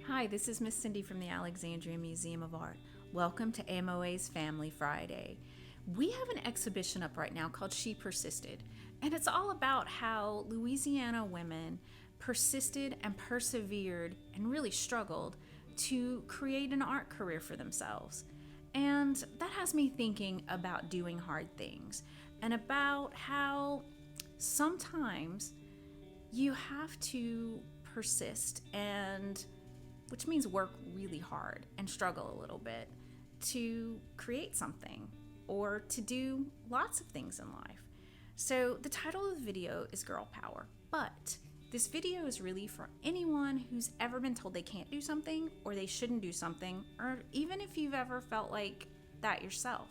Hi, this is Miss Cindy from the Alexandria Museum of Art. Welcome to AMoA's Family Friday. We have an exhibition up right now called She Persisted, and it's all about how Louisiana women persisted and persevered and really struggled to create an art career for themselves. And that has me thinking about doing hard things and about how sometimes you have to persist, and which means work really hard and struggle a little bit to create something or to do lots of things in life. So the title of the video is Girl Power, but this video is really for anyone who's ever been told they can't do something or they shouldn't do something, or even if you've ever felt like that yourself,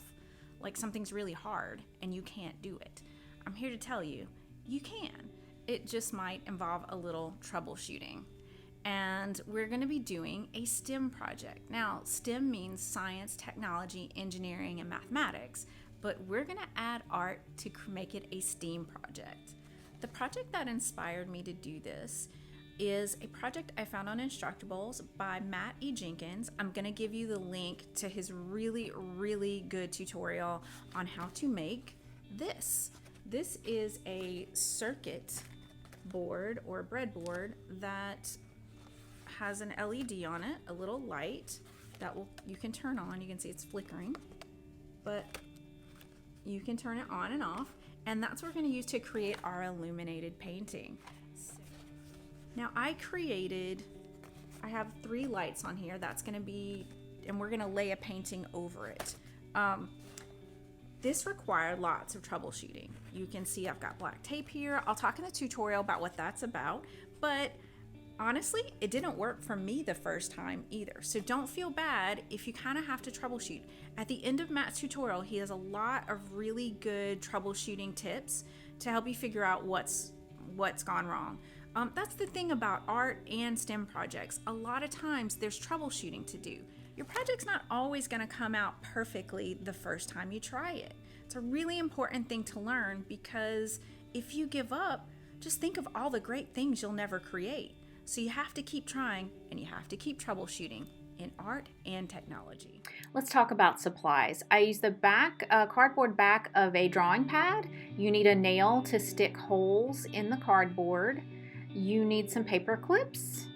like something's really hard and you can't do it. I'm here to tell you, you can. It just might involve a little troubleshooting. And we're going to be doing a STEM project. Now, STEM means science, technology, engineering, and mathematics, but we're going to add art to make it a STEAM project. The project that inspired me to do this is a project I found on Instructables by Matt E. Jenkins. I'm going to give you the link to his really, really good tutorial on how to make this. This is a circuit board or a breadboard that has an LED on it, a little light that you can turn on. You can see it's flickering, but you can turn it on and off, and that's what we're going to use to create our illuminated painting. Now I have 3 lights on here. That's going to be, and we're going to lay a painting over it. This required lots of troubleshooting. You can see I've got black tape here. I'll talk in the tutorial about what that's about, but honestly, it didn't work for me the first time either. So don't feel bad if you kind of have to troubleshoot. At the end of Matt's tutorial, he has a lot of really good troubleshooting tips to help you figure out what's gone wrong. That's the thing about art and STEM projects. A lot of times there's troubleshooting to do. Your project's not always going to come out perfectly the first time you try it. It's a really important thing to learn, because if you give up, just think of all the great things you'll never create. So you have to keep trying, and you have to keep troubleshooting in art and technology. Let's talk about supplies. I use the cardboard back of a drawing pad. You need a nail to stick holes in the cardboard. You need some paper clips,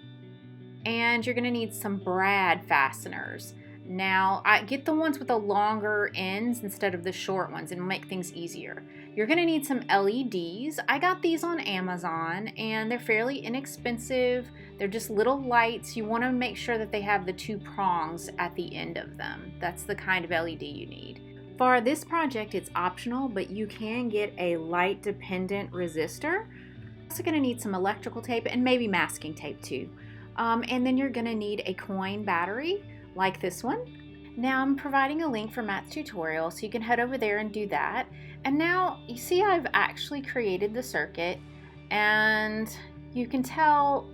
and you're gonna need some brad fasteners. Now, I get the ones with the longer ends instead of the short ones, and it'll make things easier. You're gonna need some LEDs. I got these on Amazon, and they're fairly inexpensive. They're just little lights. You wanna make sure that they have the 2 prongs at the end of them. That's the kind of LED you need. For this project, it's optional, but you can get a light-dependent resistor. Also gonna need some electrical tape and maybe masking tape too. And then you're gonna need a coin battery like this one. Now I'm providing a link for Matt's tutorial, so you can head over there and do that. And now you see I've actually created the circuit, and you can tell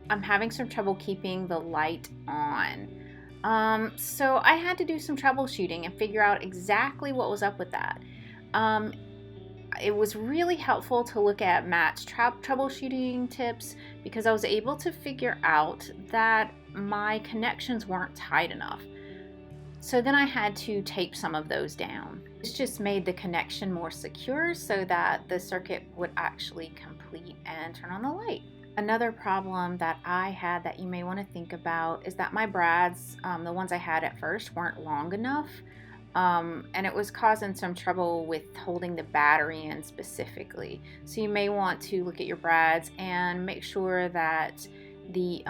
I'm having some trouble keeping the light on. So I had to do some troubleshooting and figure out exactly what was up with that. It was really helpful to look at Matt's troubleshooting tips, because I was able to figure out that my connections weren't tight enough. So then I had to tape some of those down. This just made the connection more secure so that the circuit would actually complete and turn on the light. Another problem that I had that you may want to think about is that my brads, the ones I had at first, weren't long enough. And it was causing some trouble with holding the battery in specifically. So you may want to look at your brads and make sure that the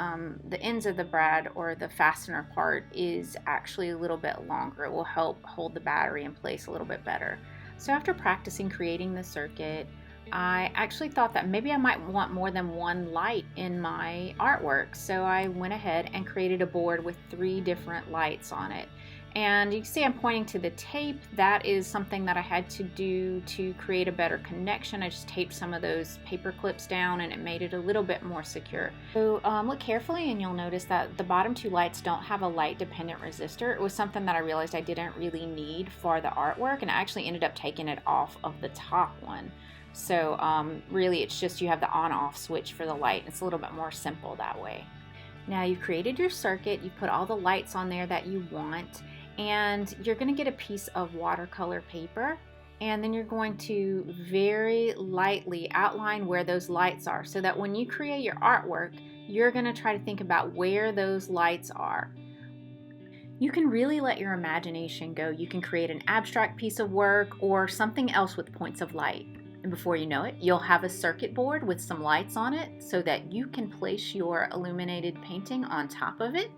ends of the brad, or the fastener part, is actually a little bit longer. It will help hold the battery in place a little bit better. So after practicing creating the circuit, I actually thought that maybe I might want more than one light in my artwork. So I went ahead and created a board with 3 different lights on it. And you can see I'm pointing to the tape. That is something that I had to do to create a better connection. I just taped some of those paper clips down, and it made it a little bit more secure. So look carefully, and you'll notice that the bottom 2 lights don't have a light dependent resistor. It was something that I realized I didn't really need for the artwork, and I actually ended up taking it off of the top one. So really it's just you have the on-off switch for the light. It's a little bit more simple that way. Now you've created your circuit, you've put all the lights on there that you want, and you're going to get a piece of watercolor paper, and then you're going to very lightly outline where those lights are so that when you create your artwork, you're going to try to think about where those lights are. You can really let your imagination go. You can create an abstract piece of work or something else with points of light. And before you know it, you'll have a circuit board with some lights on it so that you can place your illuminated painting on top of it.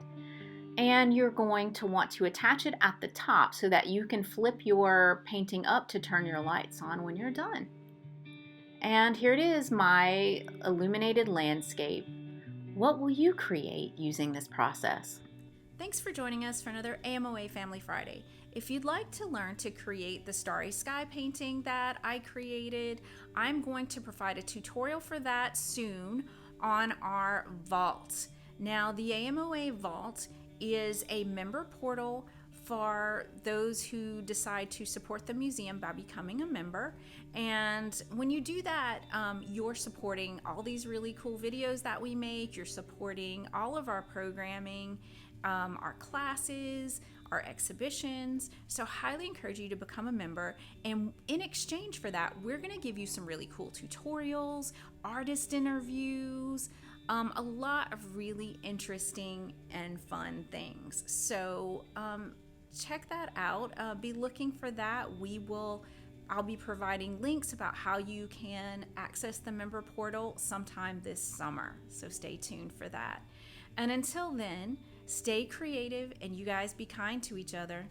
And you're going to want to attach it at the top so that you can flip your painting up to turn your lights on when you're done. And here it is, my illuminated landscape. What will you create using this process? Thanks for joining us for another AMoA Family Friday. If you'd like to learn to create the starry sky painting that I created, I'm going to provide a tutorial for that soon on our vault. Now, the AMoA vault is a member portal for those who decide to support the museum by becoming a member. And when you do that, you're supporting all these really cool videos that we make. You're supporting all of our programming, our classes, our exhibitions. So highly encourage you to become a member, and in exchange for that, we're going to give you some really cool tutorials, artist interviews, a lot of really interesting and fun things. So check that out. Be looking for that. I'll be providing links about how you can access the member portal sometime this summer. So stay tuned for that. And until then, stay creative, and you guys be kind to each other.